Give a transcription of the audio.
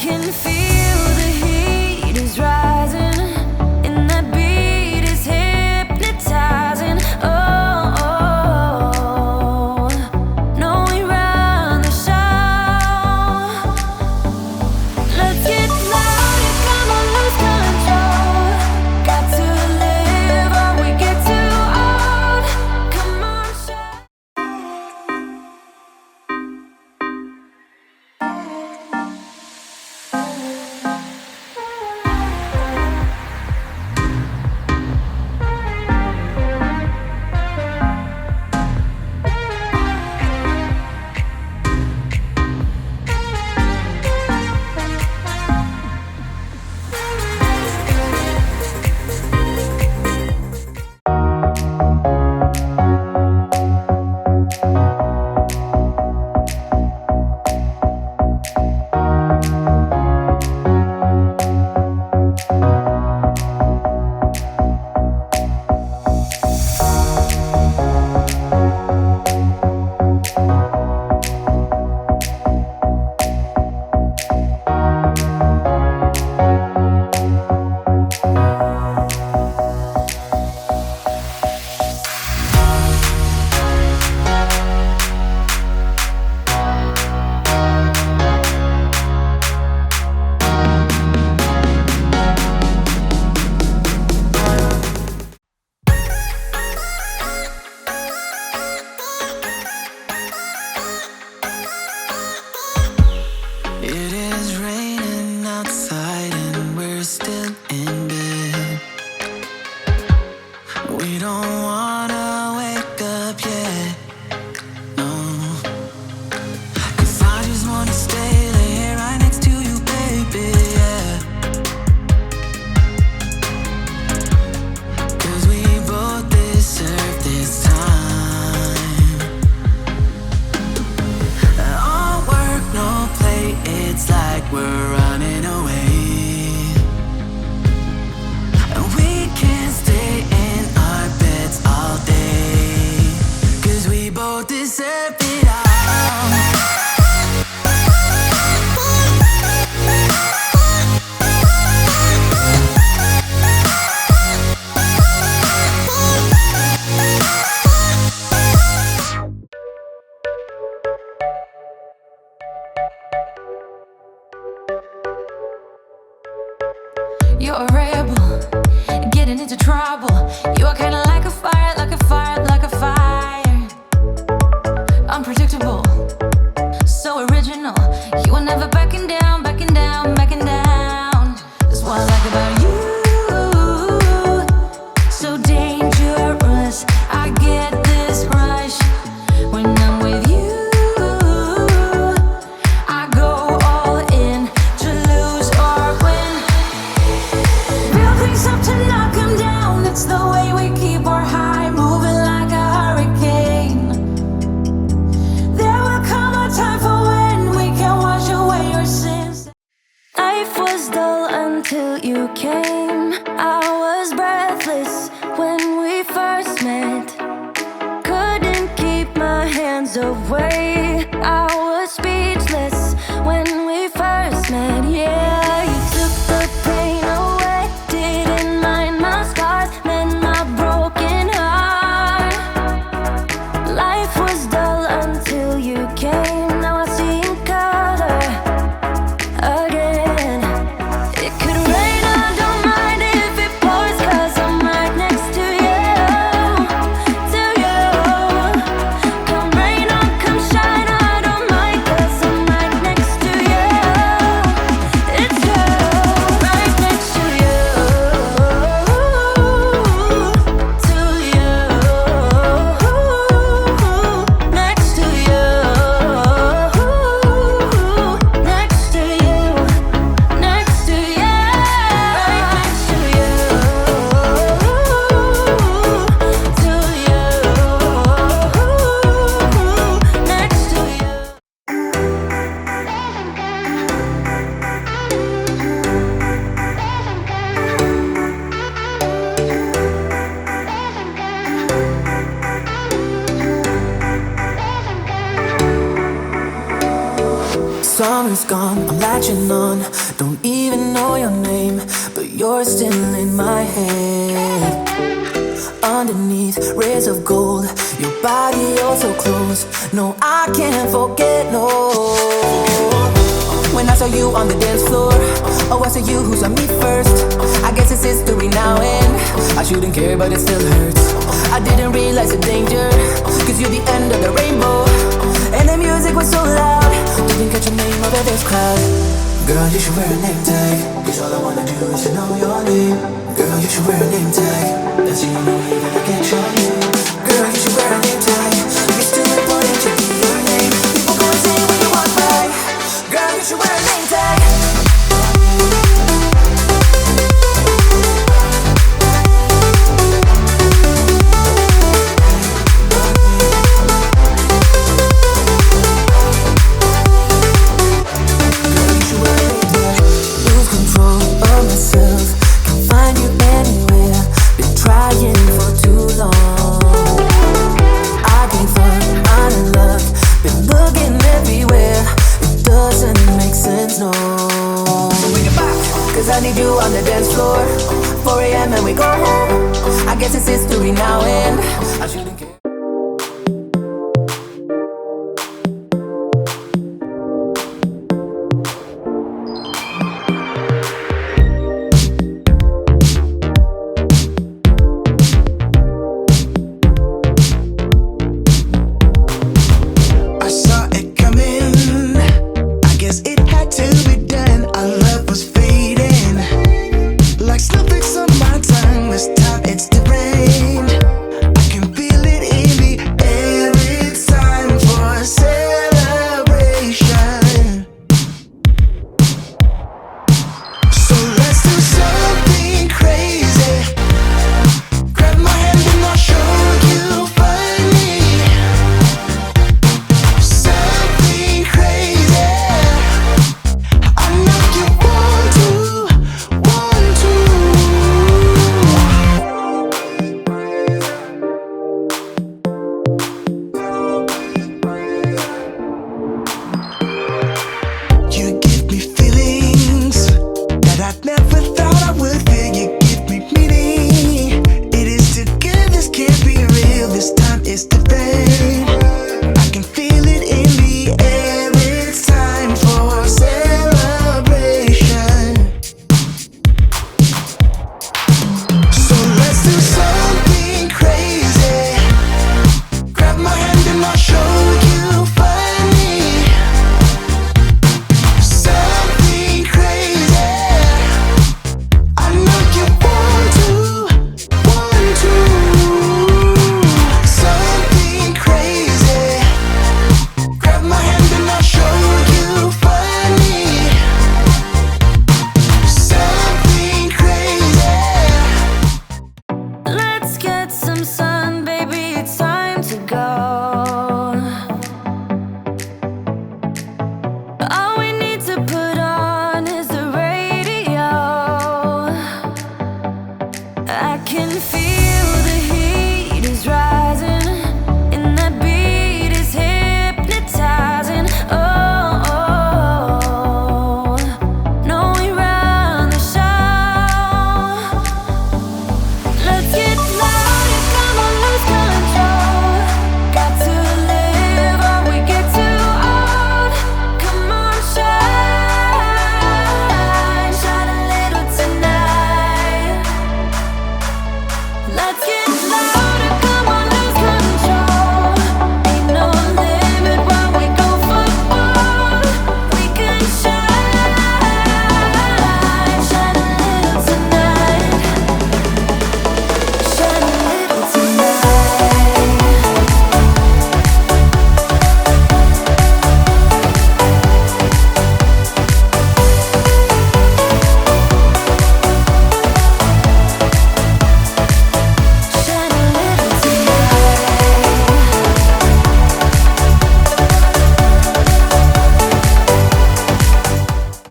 can feel the heat is rising, and that beat is hypnotizing. Oh, oh, no, we run the show. Let's get loud, come on, lose control. Got to live or we get too old. Come on, show. It is raining outside and we're still in bed. We don't wanna wake up yet, no. 'Cause I just wanna stay lay here right next to you, baby, yeah. 'Cause we both deserve this time. All work, no play, it's like we're running away. And we can't stay in our beds all day. 'Cause we both deserve it all. You're a rebel, getting into trouble. You are kinda like a fire, like a fire, like a fire. Unpredictable, so original. You are never backing down, backing down, backing down. That's what I like about you. So dangerous, I get this rush when I'm with you. I go all in to lose or win. Build things up to knock 'em down. It's the way we keep our high, moving like a hurricane. There will come a time for when we can wash away your sins. Life was dull until you came. I was breathless when we first met. Couldn't keep my hands away. I was speechless when we first met. Yeah, you took the pain away. Didn't mind my scars, mend my broken heart. Life was dull until you came. Now I see in color again. It could rain, I don't mind if it pours, 'cause I'm right next to you, to you. Come rain or come Summer's gone, I'm latching on. Don't even know your name, but you're still in my head. Underneath rays of gold, your body oh so close. No, I can't forget, no. When I saw you on the dance floor, oh I saw you who saw me first. I guess it's history now and I shouldn't care but it still hurts. I didn't realize the danger, cause you're the end of the rainbow. And the music was so loud, didn't catch your name over this crowd. Girl, you should wear a name tag, cause all I wanna do is to know your name. Girl, you should wear a name tag, that's the only way that I get your name. Girl, you should wear a name tag, it's too important to be your name. People go insane when you walk by. Girl, you should wear a name tag. I need you on the dance floor, 4 a.m. and we go home. I guess it's history now and I should